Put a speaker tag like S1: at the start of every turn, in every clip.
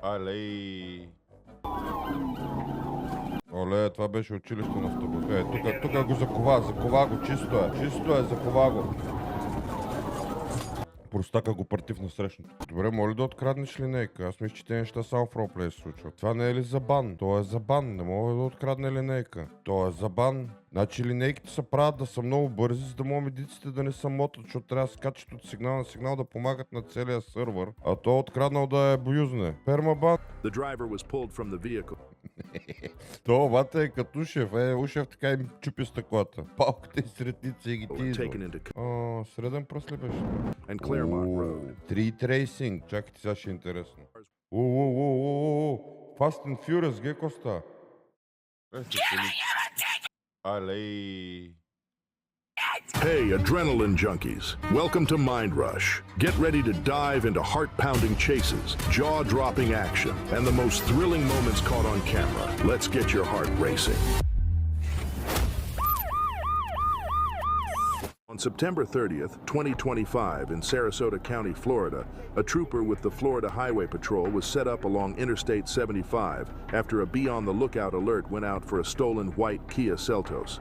S1: Алей. Оле, това беше училище на автобус. Тук го закова го, чисто е, закова го. Простака го партив на срещното. Добре, моля да откраднеш линейка. Аз мисля, че те неща само в роуплей се случват. Това не е ли за бан? То е за бан. Не мога да открадне линейка. То е за бан. Значи линейките се правят да са много бързи, за да могат медиците да не се мотат, защото трябва да скачат от сигнал на сигнал да помагат на целия сървър. А то откраднал да е боюзне. Пермабан.
S2: The driver was pulled from the vehicle.
S1: То обата е като Ушев. Ушев така им чупи стъклата. Палката и средница и ги ти идва. Среден пръсли беше.
S2: And Claremont Road.
S1: Street Racing. Чакайте, сега ще е интересно. Fast and Furious, ге коста. Алей.
S2: Hey, adrenaline junkies. Welcome to Mind Rush. Get ready to dive into heart-pounding chases, jaw-dropping action, and the most thrilling moments caught on camera. Let's get your heart racing. On September 30th, 2025, in Sarasota County, Florida, a trooper with the Florida Highway Patrol was set up along Interstate 75 after a be-on-the-lookout alert went out for a stolen white Kia Seltos.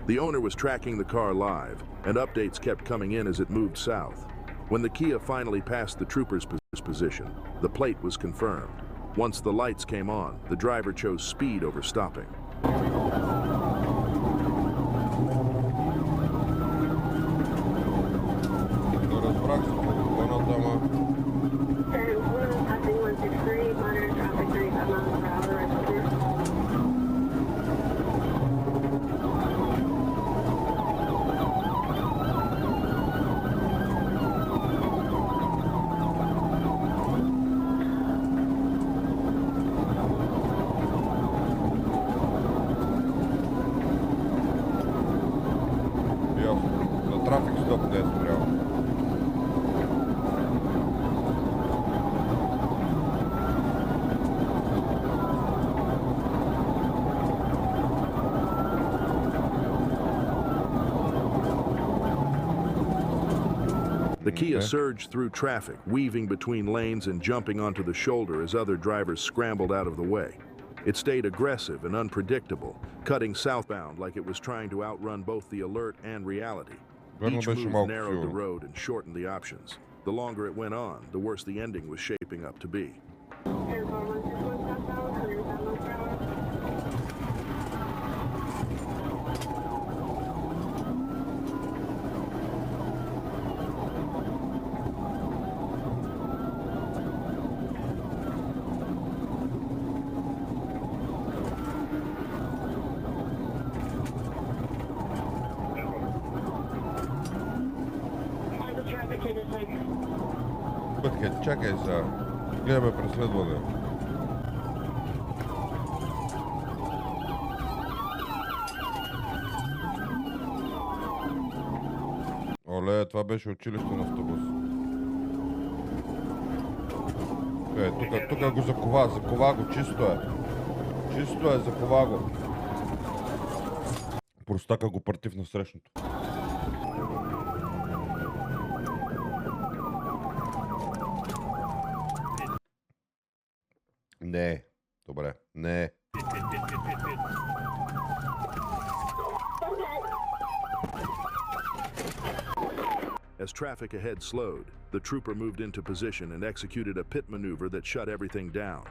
S2: The owner was tracking the car live, and updates kept coming in as it moved south. When the Kia finally passed the trooper's position, the plate was confirmed. Once the lights came on, the driver chose speed over stopping.
S1: Трафик стоп не е спрял.
S2: The Kia surged through traffic, weaving between lanes and jumping onto the shoulder as other drivers scrambled out of the way. It stayed aggressive and unpredictable, cutting southbound like it was trying to outrun both the alert and reality. Each move narrowed the road and shortened the options. The longer it went on, the worse the ending was shaping up to be.
S1: Чакай сега. Гледаме преследване. Оле, това беше училище на автобус. Тук го закова го, чисто е, закова го. Простака го партив на срещното. Не, добре, не.
S2: As traffic ahead slowed, the trooper moved into position and executed a pit maneuver that shut everything down.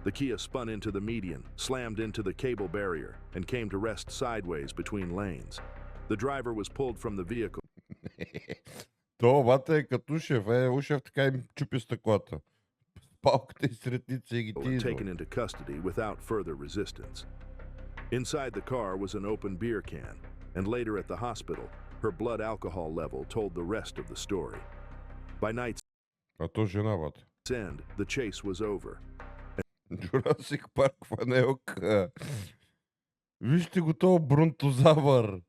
S2: The Kia spun into the median, slammed into the cable barrier, and came to rest sideways between lanes. The driver was pulled from the vehicle.
S1: То обата е като Ушев. Ушев така им чупи стъклата. Палката и средница и ги ти идва.
S2: Taken into custody without further resistance. Inside the car was an open beer can, and later at the hospital, her blood alcohol level told the rest of the story. By night's end, the chase was over.
S1: Jurassic Park фанелка. Вижте го този бронтозавър.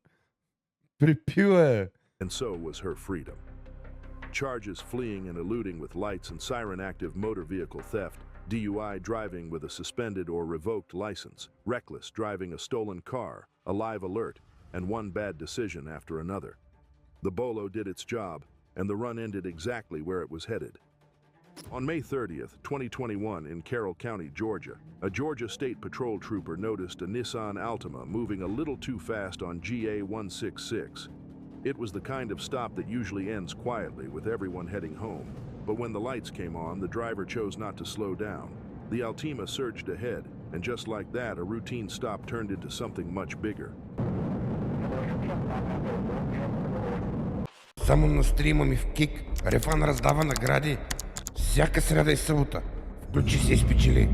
S1: Припил е.
S2: And so was her freedom. Charges fleeing and eluding with lights and siren active motor vehicle theft, DUI driving with a suspended or revoked license, reckless driving a stolen car, a live alert, and one bad decision after another. The Bolo did its job, and the run ended exactly where it was headed. On May 30th, 2021, in Carroll County, Georgia, a Georgia State Patrol trooper noticed a Nissan Altima moving a little too fast on GA 166. It was the kind of stop that usually ends quietly with everyone heading home. But when the lights came on, the driver chose not to slow down. The Altima surged ahead, and just like that, a routine stop turned into something much bigger.
S1: Само на стрима ми в Кик Рефан раздава награди всяка сряда и събота. Включи се и спечели.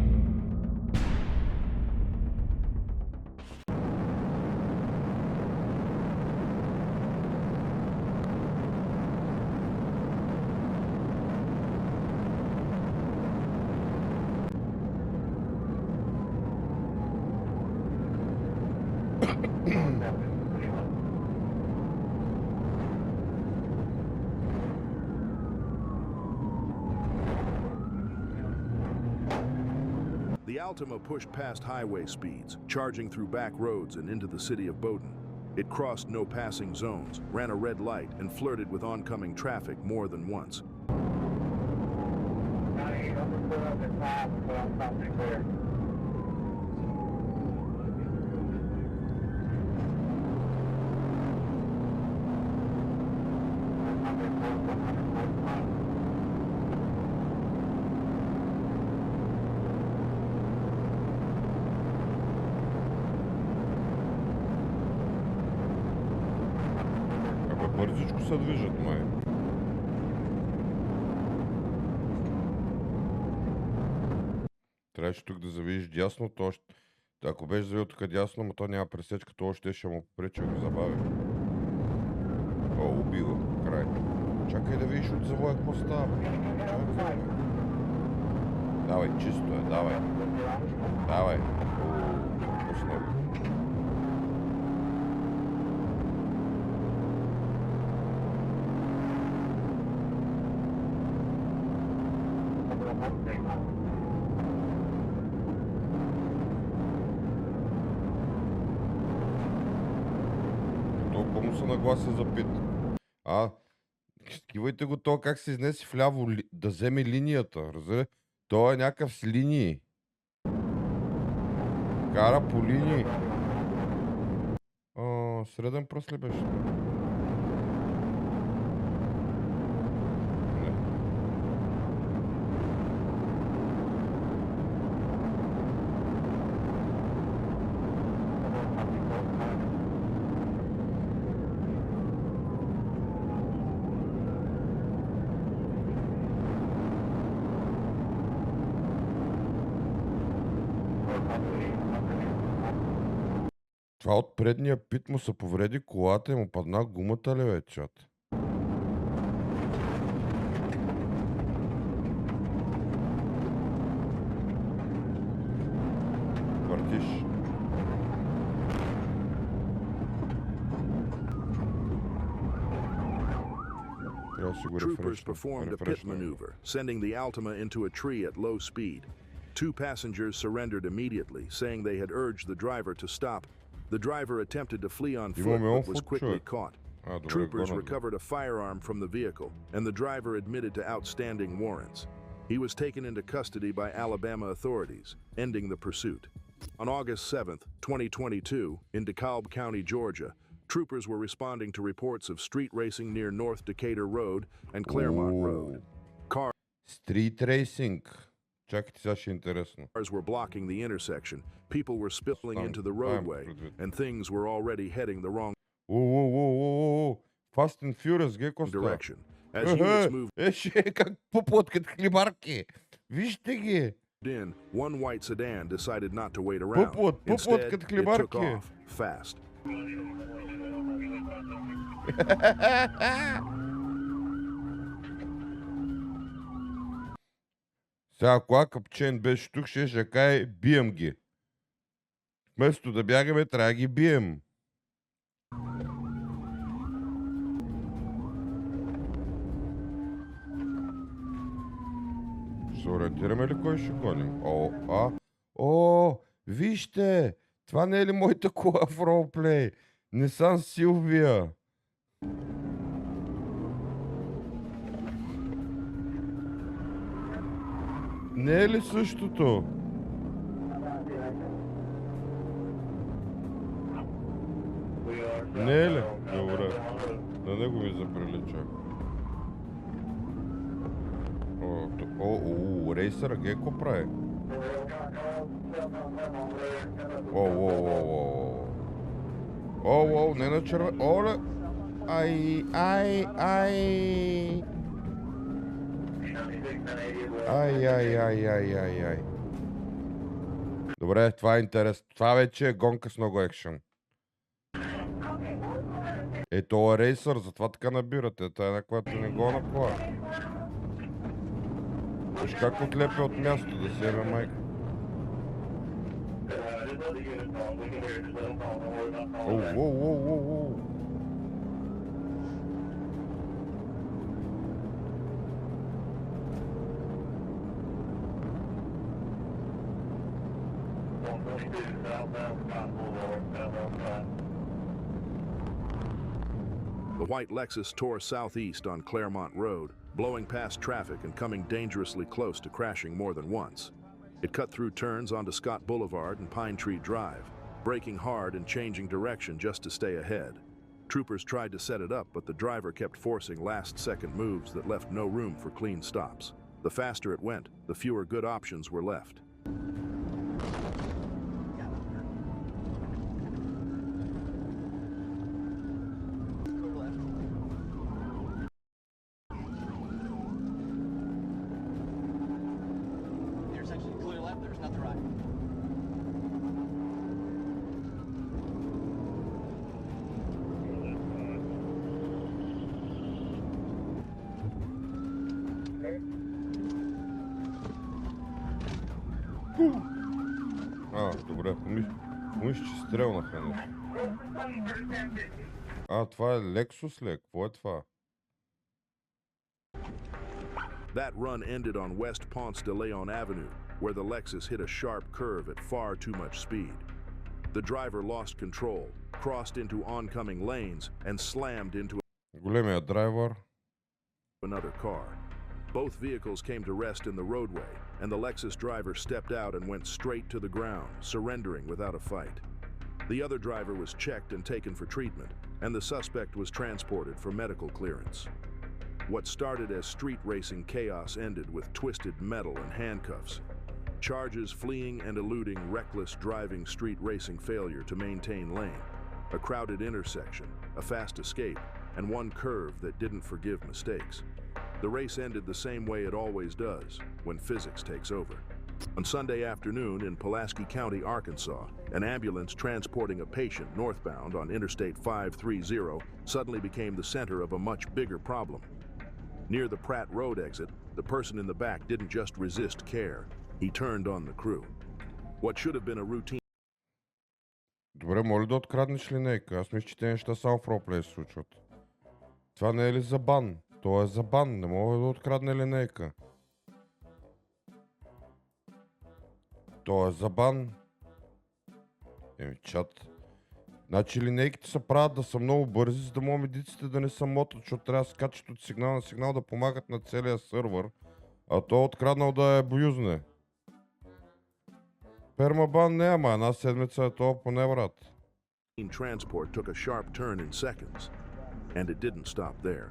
S2: The Altima pushed past highway speeds, charging through back roads and into the city of Bowdoin. It crossed no passing zones, ran a red light, and flirted with oncoming traffic more than once.
S1: Бързичко се движат, май. Трябваше тук да завидиш дясно, то още... Ако беше завил тук дясно, но то няма пресечка, то още ще му попречи да го забави. О, убива. Край. Чакай да видиш от завоя какво става. Чакай. Давай, чисто е, давай. Давай. Пусна го. Толкова му се наглася за пит. Скивайте го то как се изнесе вляво да вземе линията. Разбира? То е някакъв с линии. Кара по линии. Среден пръст ли беше? Това от предния пит му се повреди колата и му падна гумата ли, бе, чат? Въртиш.
S2: Troopers performed a pit maneuver, sending the Altima into a tree at low speed. Two passengers surrendered immediately, saying they had urged the driver to stop. The driver attempted to flee on foot but was quickly caught. Troopers recovered a firearm from the vehicle, and the driver admitted to outstanding warrants. He was taken into custody by Alabama authorities, ending the pursuit. On August 7th, 2022, in DeKalb County, Georgia, troopers were responding to reports of street racing near North Decatur Road and Claremont Road.
S1: Street racing. Чакайте, сега ще е интересно.
S2: Cars were blocking the intersection, people were spilling into the roadway, and things were already heading the wrong
S1: Fast and Furious, геко става.
S2: direction. As units moved
S1: Как попоткат хлебарки. Вижте ги.
S2: in, one white sedan decided not to wait around. Instead, it took off fast.
S1: Сега, ако капчен беше тук, ще каже, бием ги. Вместо да бягаме, трябва да ги бием. Ще се ориентираме ли кой ще гоним? Вижте! Това не е ли моята кола в ролплей? Nissan Силвия. Не е ли същото? Не е ли? Добре. На него ми заприлича. Рейсъра, гей, какво прави? Оу, не на червен. Оле! Ай! Ай. Добре, това е интересно. Това вече е гонка с много екшен. Това е рейсър, затова така набирате. Това е една, която не го напла. Виж как отлепя от място да се еме майка. Оу.
S2: The white Lexus tore southeast on Claremont Road, blowing past traffic and coming dangerously close to crashing more than once. It cut through turns onto Scott Boulevard and Pine Tree Drive, braking hard and changing direction just to stay ahead. Troopers tried to set it up, but the driver kept forcing last-second moves that left no room for clean stops. The faster it went, the fewer good options were left.
S1: Добре, помиш, че стрелнаха нещо. Това е Lexus ли? Какво е това?
S2: That run ended on West Ponce de Leon Avenue, where the Lexus hit a sharp curve at far too much speed. The driver lost control, crossed into oncoming lanes, and slammed into
S1: големия драйвер
S2: another car. Both vehicles came to rest in the roadway, and the Lexus driver stepped out and went straight to the ground, surrendering without a fight. The other driver was checked and taken for treatment, and the suspect was transported for medical clearance. What started as street racing chaos ended with twisted metal and handcuffs. Charges fleeing and eluding reckless driving, street racing failure to maintain lane, a crowded intersection, a fast escape, and one curve that didn't forgive mistakes. The race ended the same way it always does, when physics takes over. On Sunday afternoon in Pulaski County, Arkansas, an ambulance transporting a patient northbound on Interstate 530 suddenly became the center of a much bigger problem. Near the Pratt Road exit, the person in the back didn't just resist care, he turned on the crew. What should have been a routine...
S1: Добре, моля да откраднеш линейка. Аз мисля, че те неща само в роуплей се случват. Това не е ли за бан? То е за бан, не мога да открадне линейка. То е за бан. Чат. Значи линейките се правят да са много бързи, за да могат медиците да не са мотат, защото трябва да се качат от сигнал на сигнал да помагат на целия сървър, а то е откраднал да е боюзне. Пермабан не, ама една седмица е това поне, брат.
S2: Transport took a sharp turn in seconds, and it didn't stop there.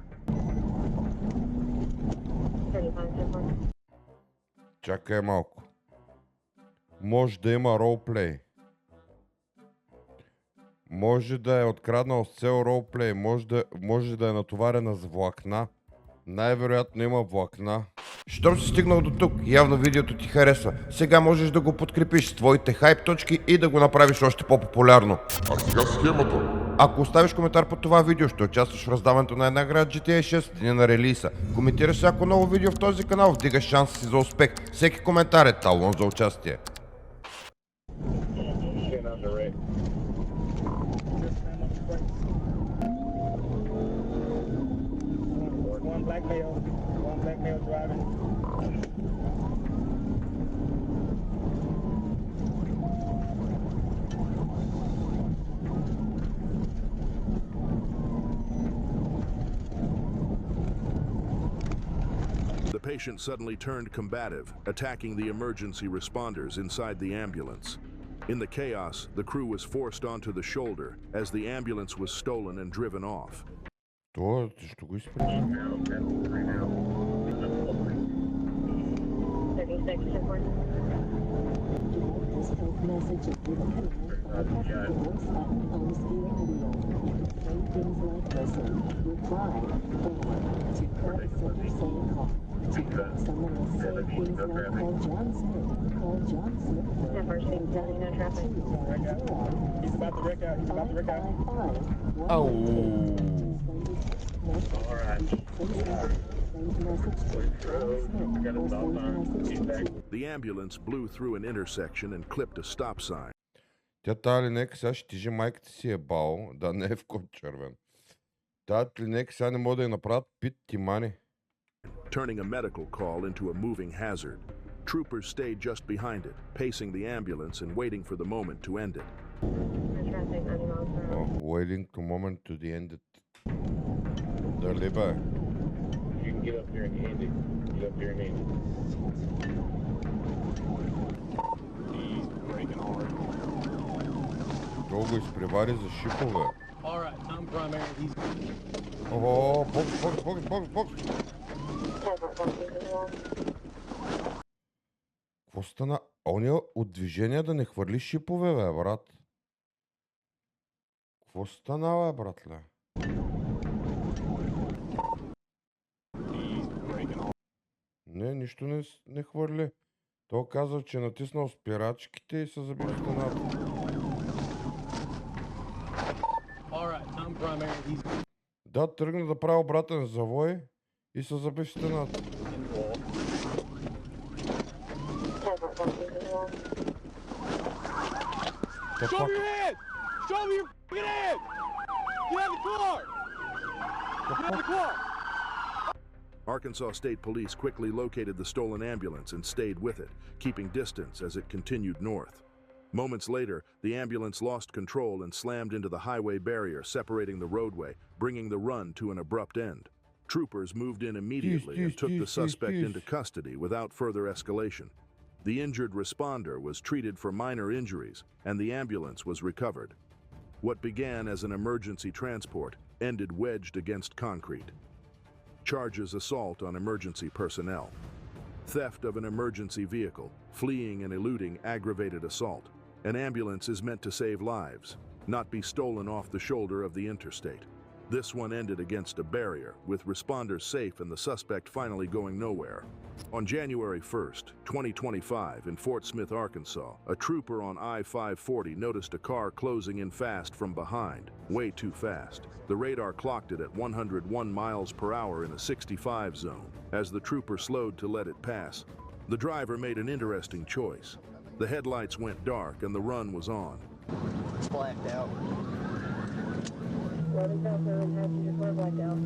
S1: Чакай малко. Може да има ролплей. Може да е откраднал с цел ролплей. Може да е натоварена с влакна. Най-вероятно има влакна. Щом си стигнал до тук, явно видеото ти харесва. Сега можеш да го подкрепиш с твоите хайп точки и да го направиш още по-популярно.
S3: А сега схемата.
S1: Ако оставиш коментар под това видео, ще участваш в раздаването на една игра GTA 6 деня на релиза. Коментираш всяко ново видео в този канал, вдигаш шанса си за успех. Всеки коментар е талон за участие.
S2: patient suddenly turned combative, attacking the emergency responders inside the ambulance. In the chaos, the crew was forced onto the shoulder as the ambulance was stolen and driven off.
S1: Това, ти ще го изпречи. Ау!
S2: The ambulance blew through an intersection and clipped a stop sign.
S1: Тя тази линейка сега ще тежи, майката си е бал, да не е в код червен. Тази линейка сега не може да я направят пит мани.
S2: Turning a medical call into a moving hazard. Troopers stayed just behind it, pacing the ambulance and waiting for the moment to end it.
S1: Waiting the moment to the end it. Дали бе?
S3: You can get up there and end it. Get up there and end it. He's breaking hard.
S1: Дълго изпревари за шипове.
S3: Alright, I'm primary. He's...
S1: О, бокс! Какво стана? Оня от движение да не хвърли шипове, бе, брат. Какво стана, бе, братле? Не, нищо не хвърли. Той казва, че натиснал спирачките и се заби в стената. Да, тръгна да прави обратен завой и се заби в стената.
S3: Show me your head! Show me your f***ing head! Get out of the car! Get out of the car!
S2: Arkansas State Police quickly located the stolen ambulance and stayed with it, keeping distance as it continued north. Moments later, the ambulance lost control and slammed into the highway barrier separating the roadway, bringing the run to an abrupt end. Troopers moved in immediately and took the suspect into custody without further escalation. The injured responder was treated for minor injuries, and the ambulance was recovered. What began as an emergency transport ended wedged against concrete. Charges assault on emergency personnel. Theft of an emergency vehicle, fleeing and eluding aggravated assault. An ambulance is meant to save lives, not be stolen off the shoulder of the interstate. This one ended against a barrier, with responders safe and the suspect finally going nowhere. On January 1st, 2025, in Fort Smith, Arkansas, a trooper on I-540 noticed a car closing in fast from behind, way too fast. The radar clocked it at 101 miles per hour in a 65 zone. As the trooper slowed to let it pass, the driver made an interesting choice. The headlights went dark and the run was on.
S4: It's blacked out.
S3: Blacked out.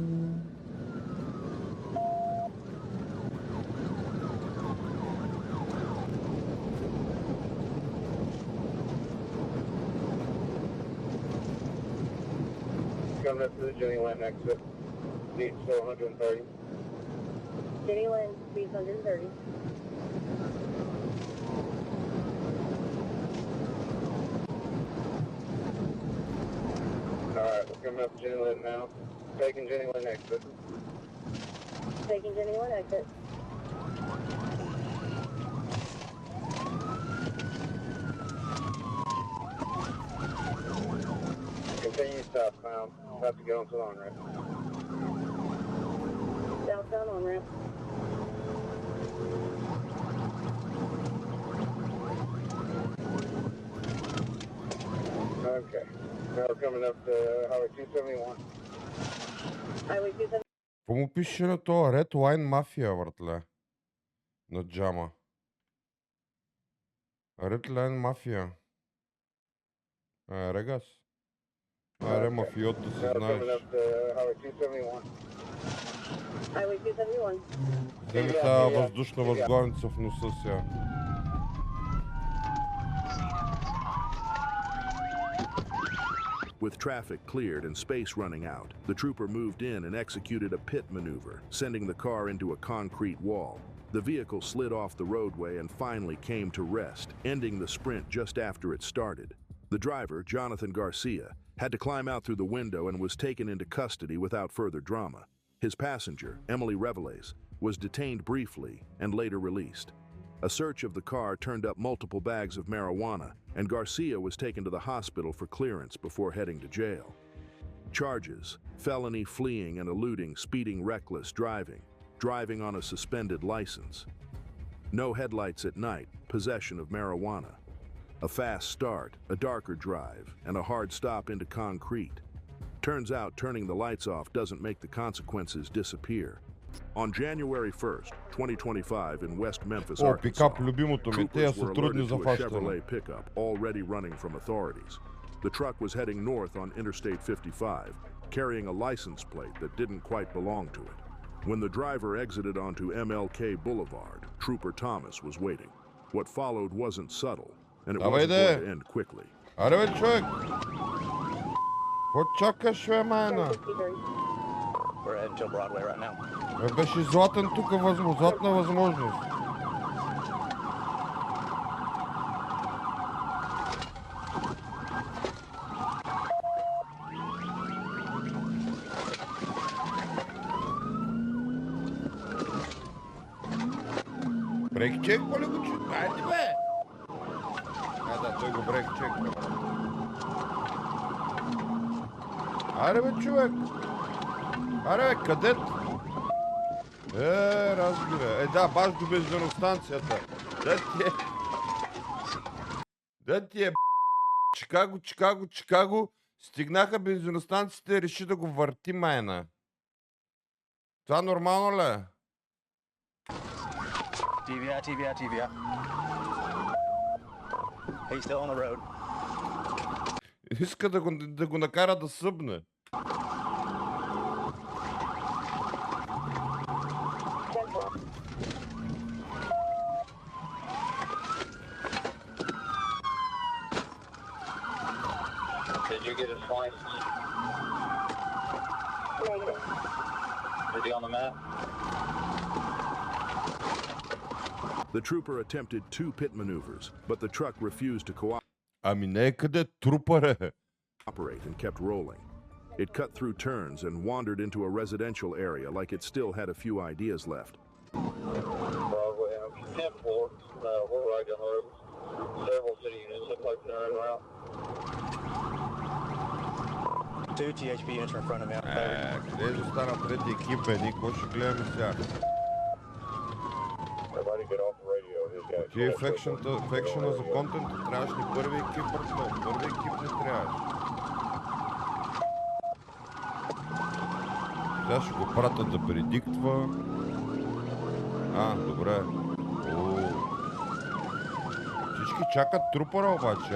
S3: Coming up to the Jenny Lane exit. Speed still 130.
S5: Jenny Lane, speed 130.
S3: Alright, we're coming up to Jenny Lane now. Taking Jenny Lane exit.
S5: Taking Jenny Lane exit.
S3: Continue southbound. Have to get onto the on-ramp.
S5: Southbound on ramp.
S3: Okay. Now we're coming up to Highway 271.
S5: Highway 271.
S1: Какво му пише на това? Red Line Mafia, братле. На джама. Red Line Mafia. Регас. Аре, мафиот да се
S3: Now we're
S1: знаеш.
S3: coming up to Highway 271.
S5: Highway 271.
S1: Вземи тази въздушна възглавница в носа сега.
S2: With traffic cleared and space running out, the trooper moved in and executed a pit maneuver, sending the car into a concrete wall. The vehicle slid off the roadway and finally came to rest, ending the sprint just after it started. The driver, Jonathan Garcia, had to climb out through the window and was taken into custody without further drama. His passenger, Emily Reveles, was detained briefly and later released. A search of the car turned up multiple bags of marijuana, and Garcia was taken to the hospital for clearance before heading to jail. Charges: felony fleeing and eluding, speeding, reckless driving, driving on a suspended license, no headlights at night, possession of marijuana, a fast start, a darker drive, and a hard stop into concrete. Turns out turning the lights off doesn't make the consequences disappear. On January 1st, 2025 in West Memphis, Arkansas,
S1: пикап, любимото ми, те
S2: troopers
S1: са
S2: were
S1: трудни
S2: alerted
S1: за
S2: to a
S1: фащане.
S2: Chevrolet pickup already running from authorities. The truck was heading north on Interstate 55, carrying a license plate that didn't quite belong to it. When the driver exited onto MLK Boulevard, Trooper Thomas was waiting. What followed wasn't subtle, and it wasn't going to end quickly.
S1: Аре бе, човек! Какво чакаш, бе, майна?
S5: 53.
S4: We're heading to Broadway right now.
S1: Бе, беше златен тук, златна възможност. Брейк чек, коли го чек? Айде, бе! Да, той го брейк чек. Аре, бе, човек! Аре, бе, кадет! Разбира. Да, баш до бензиностанцията. Да ти е, Чикаго. Стигнаха бензиностанцията и реши да го върти, майна. Това нормално ли е?
S4: TVA. He's still on the road.
S1: Иска да го накара да събне.
S6: Did you get his license?
S5: Negative.
S6: Is he on the map?
S2: The trooper attempted 2 pit maneuvers, but the truck refused to
S1: Ами не е къде трупър е.
S2: cooperate and kept rolling. It cut through turns and wandered into a residential area like it still had a few ideas left.
S6: Broadway, 10-4. We're right down the road. Several city units look like they're in route.
S4: 2 THP units are in front of me.
S1: Къде ще стана трети екип, бе? Ние какво ще гледаме сега?
S6: Everybody get off the radio.
S1: Ти в екшена за контента трябваш ли първи екип, бърто? Първи екип не трябваш. Сега ще го пратя да предиктва. Добре. Всички чакат трупъра обаче,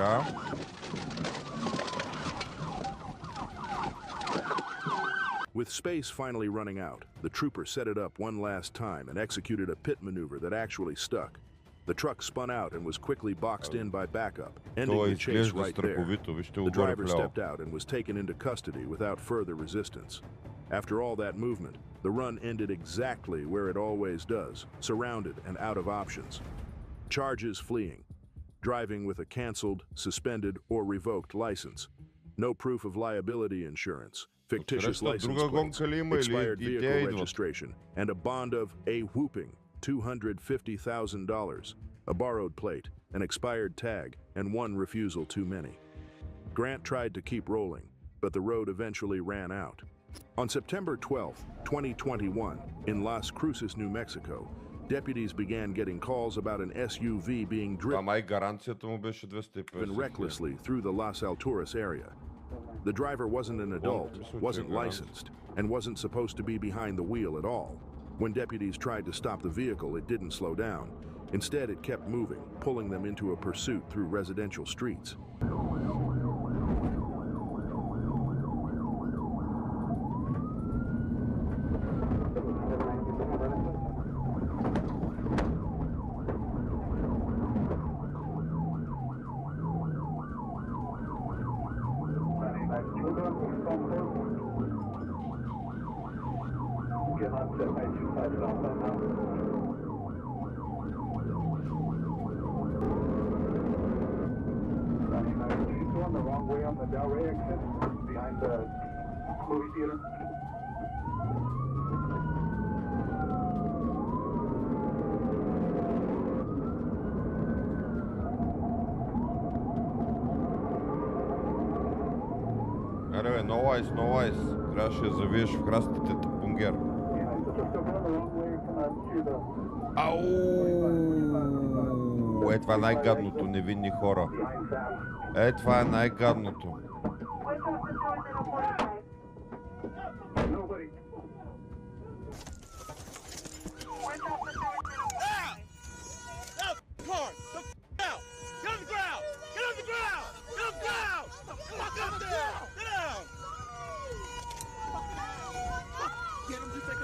S2: With space finally running out, the trooper set it up one last time and executed a pit maneuver that actually stuck. The truck spun out and was quickly boxed in by backup, ending the chase right there. The driver stepped out and was taken into custody without further resistance. After all that movement, the run ended exactly where it always does, surrounded and out of options. Charges: fleeing, driving with a canceled, suspended, or revoked license, no proof of liability insurance, fictitious license plates, expired vehicle registration, and a bond of a whooping $250,000, a borrowed plate, an expired tag, and 1 refusal too many. Grant tried to keep rolling, but the road eventually ran out. On September 12, 2021, in Las Cruces, New Mexico, deputies began getting calls about an SUV being driven recklessly through the Las Alturas area. The driver wasn't an adult, wasn't licensed, and wasn't supposed to be behind the wheel at all. When deputies tried to stop the vehicle, it didn't slow down. Instead, it kept moving, pulling them into a pursuit through residential streets.
S6: Going the wrong way on the Delray exit behind the movie theater.
S1: Аре бе, no ice, no ice. Трябваше да завиеш в храстите тапунгер. Ау! Е, това е най-гадното, невинни хора. Е, това е най-гадното.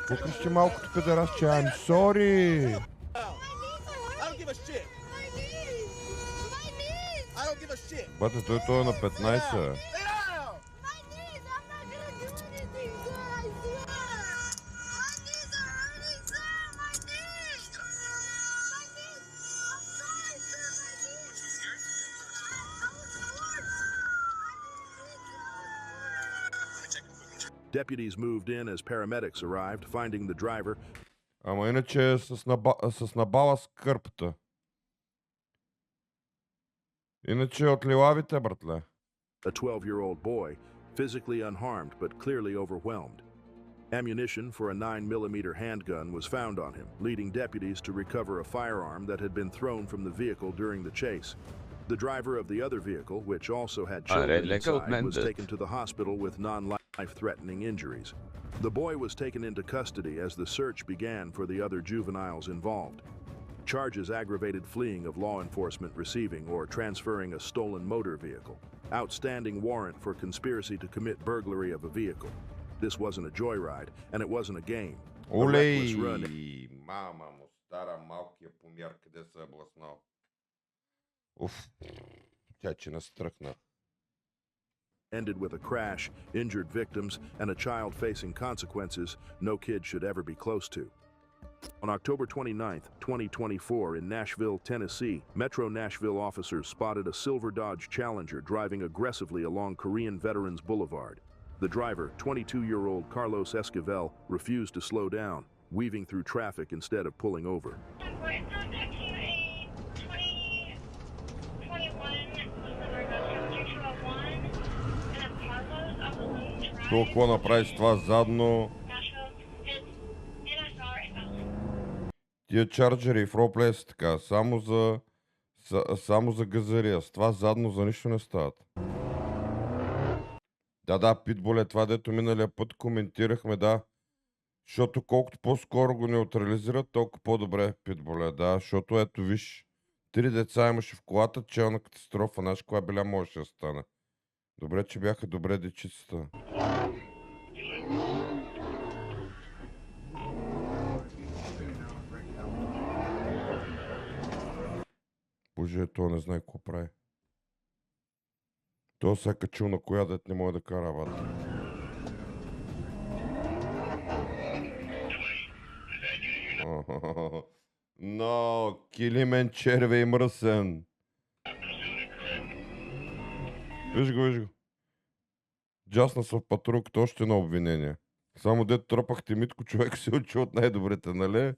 S1: Покръщи малкото педерасче, I'm sorry! Бате, той е на 15.
S2: Deputies moved in as paramedics arrived, finding the driver.
S1: Ама иначе е с набала с кърпата. Иначе от лилавите, братле.
S2: A 12-year-old boy, physically unharmed but clearly overwhelmed. Ammunition for a 9mm handgun was found on him, leading deputies to recover a firearm that had been thrown from the vehicle during the chase. The driver of the other vehicle, which also had children inside, was taken to the hospital with non-life-threatening injuries. The boy was taken into custody as the search began for the other juveniles involved. Charges aggravated fleeing of law enforcement receiving or transferring a stolen motor vehicle. Outstanding warrant for conspiracy to commit burglary of a vehicle. This wasn't a joyride, and it wasn't a game.
S1: Олей! Мама му, стара малкия помяр, къде се е блъснал. Уф, тя че настръхна.
S2: Ended with a crash, injured victims, and a child facing consequences no kid should ever be close to. On October 29, 2024, in Nashville, Tennessee, Metro Nashville officers spotted a silver Dodge Challenger driving aggressively along Korean Veterans Boulevard. The driver, 22-year-old Carlos Esquivel, refused to slow down, weaving through traffic instead of pulling over.
S1: Какво направи с това задно? Тия чарджери в роплей са така, само за газария. С това задно за нищо не стават. Да, питбол е това, дето миналия път коментирахме, да. Защото колкото по-скоро го неутрализират, толкова по-добре питбол е, да. Защото ето виж, 3 деца имаше в колата, челна катастрофа, знаеш коя беля можеше да стане. Добре, че бяха добре дечицата. Боже, той не знае какво прави. Той се е качил на коя, дет не може да кара вата. Но, килимен, червей, мръсен. Виж го. Джасна са в патрулката още на обвинение. Само дето тръпахте Митко, човек се учи от най-добрите, нали?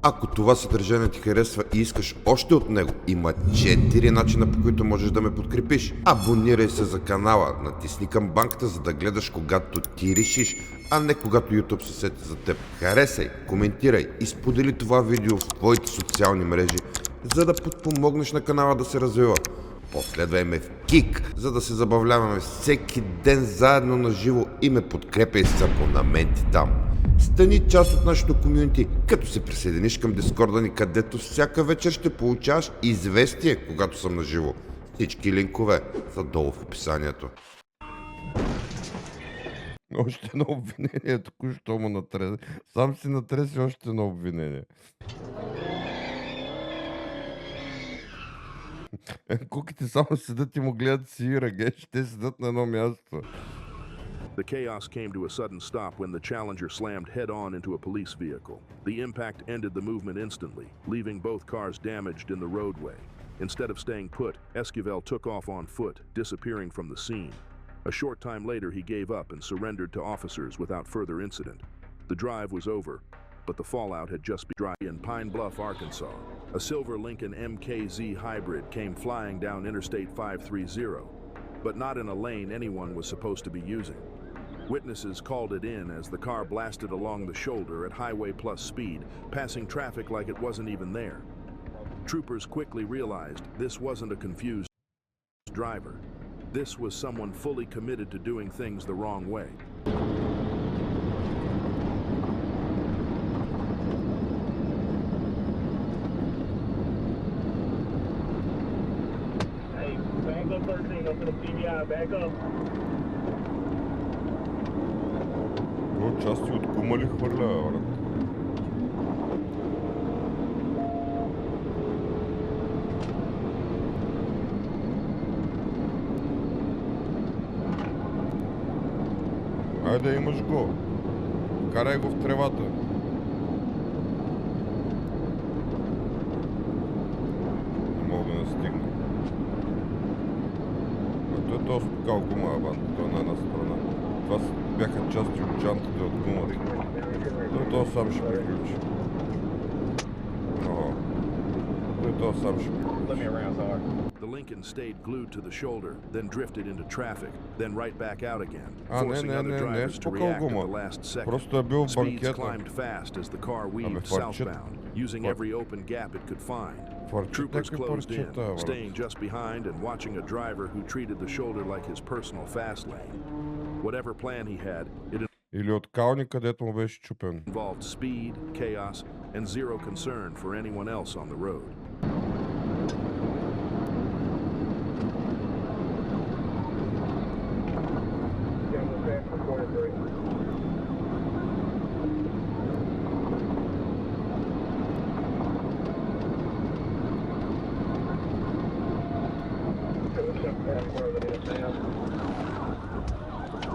S7: Ако това съдържание ти харесва и искаш още от него, има 4 начина, по които можеш да ме подкрепиш. Абонирай се за канала, натисни камбанката, за да гледаш когато ти решиш, а не когато YouTube се сети за теб. Харесай, коментирай и сподели това видео в твоите социални мрежи, за да подпомогнеш на канала да се развива. Последвай ме в КИК, за да се забавляваме всеки ден заедно на живо и ме подкрепяй с абонаменти там. Стани част от нашото комюнити, като се присъединиш към Дискорда ни, където всяка вечер ще получаваш известие, когато съм на живо. Всички линкове са долу в описанието.
S1: Още едно обвинение, току-що му натреси. Сам си натреси още едно обвинение. Куките само седат и му гледат си и ръгеш, те седат на едно място.
S2: The chaos came to a sudden stop when the Challenger slammed head-on into a police vehicle. The impact ended the movement instantly, leaving both cars damaged in the roadway. Instead of staying put, Esquivel took off on foot, disappearing from the scene. A short time later, he gave up and surrendered to officers without further incident. The drive was over, but the fallout had just begun. In Pine Bluff, Arkansas, a silver Lincoln MKZ hybrid came flying down Interstate 530, but not in a lane anyone was supposed to be using. Witnesses called it in as the car blasted along the shoulder at highway plus speed, passing traffic like it wasn't even there. Troopers quickly realized this wasn't a confused driver. This was someone fully committed to doing things the wrong way.
S6: Hey, back up 13 up to the PBI, back up.
S1: Части от кума ли хвърля, брат? Айде, имаш го. Карай го в тревата. Не мога да настигна. А той е този спукал гума, бат. Той е на една страна. Това бяха части от джантите от гумата. Той това сам ще приключи. Ого. Той това сам ще приключи.
S2: The Lincoln stayed glued to the shoulder, then drifted into traffic, then right back out again,
S1: А,
S2: forcing other drivers to react at the last second.
S1: Просто е бил в
S2: Speeds
S1: банкета.
S2: climbed fast as the car weaved southbound, using every open gap it could find. Troopers closed in, staying just behind and watching a driver who treated the shoulder like his personal fast lane. Whatever plan he had, it
S1: Или от кални, където му беше чупен.
S2: involved speed, chaos, and zero concern for anyone else on the road.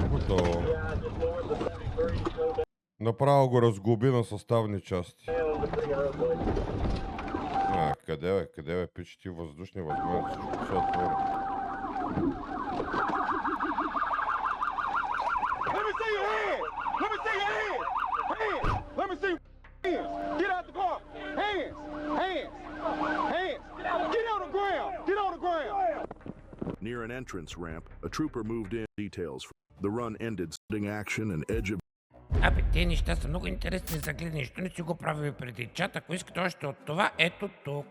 S1: Готово. Направо го разглоби на съставни части. Къде бе, пичи ти въздушни възможности, всичко се отвори.
S3: Let me see your hands! Let me see your hands! Hands! Let me see your hands! Get out the car! Hands! Hands! Hands! Get on the ground! Get on the ground!
S2: Near an entrance ramp, a trooper moved in. Details. The run ended, sending action and edge of
S8: Абе, те неща са много интересни за гледане. Що не си го правили преди чат? Ако искате още от това, ето тук.